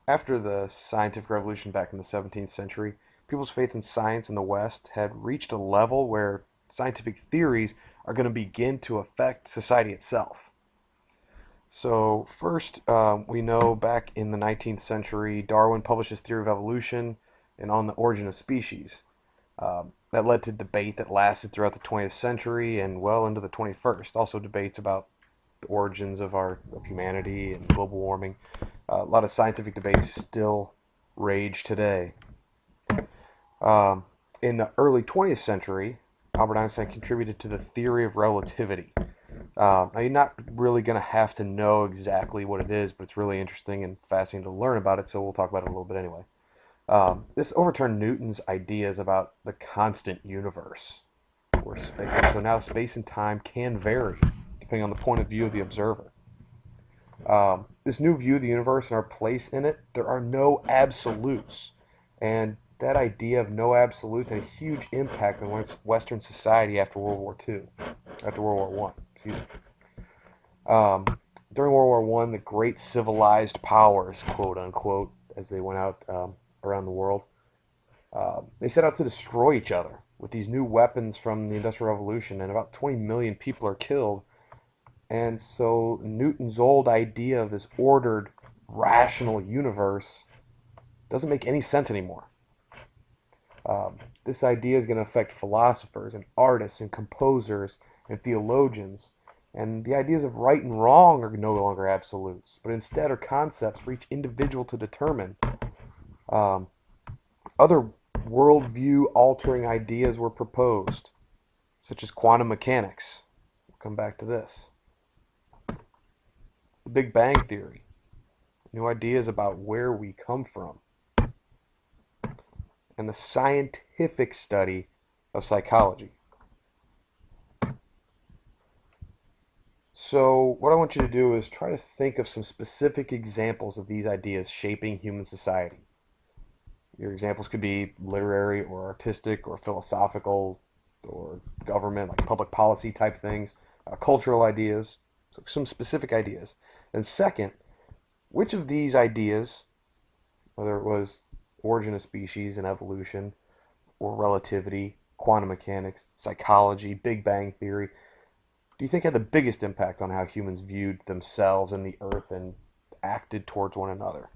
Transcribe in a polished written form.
After the scientific revolution back in the 17th century, people's faith in science in the West had reached a level where scientific theories are going to begin to affect society itself. So, first, we know back in the 19th century, Darwin published his theory of evolution and on the origin of species. That led to debate that lasted throughout the 20th century and well into the 21st. Also, debates about the origins of humanity and global warming. A lot of scientific debates still rage today. Um, in the early 20th century, Albert Einstein contributed to the theory of relativity. Now, you're not really going to have to know exactly what it is, but it's really interesting and fascinating to learn about it, so we'll talk about it a little bit anyway. This overturned Newton's ideas about the constant universe, or space. So now space and time can vary depending on the point of view of the observer. This new view of the universe and our place in it, there are no absolutes. And that idea of no absolutes had a huge impact on Western society after World War II, after World War One. Excuse me. Um, During World War One, the great civilized powers, quote unquote, as they went out around the world, they set out to destroy each other with these new weapons from the Industrial Revolution, and about 20 million people are killed. And so Newton's old idea of this ordered, rational universe doesn't make any sense anymore. This idea is going to affect philosophers and artists and composers and theologians. And the ideas of right and wrong are no longer absolutes, but instead are concepts for each individual to determine. Um, Other worldview altering ideas were proposed, such as quantum mechanics. We'll come back to this. The Big Bang Theory, new ideas about where we come from, and the scientific study of psychology. So, what I want you to do is try to think of some specific examples of these ideas shaping human society. Your examples could be literary or artistic or philosophical or government, like public policy type things, cultural ideas, so some specific ideas. And second, which of these ideas, whether it was origin of species and evolution, or relativity, quantum mechanics, psychology, Big Bang Theory, do you think had the biggest impact on how humans viewed themselves and the earth and acted towards one another?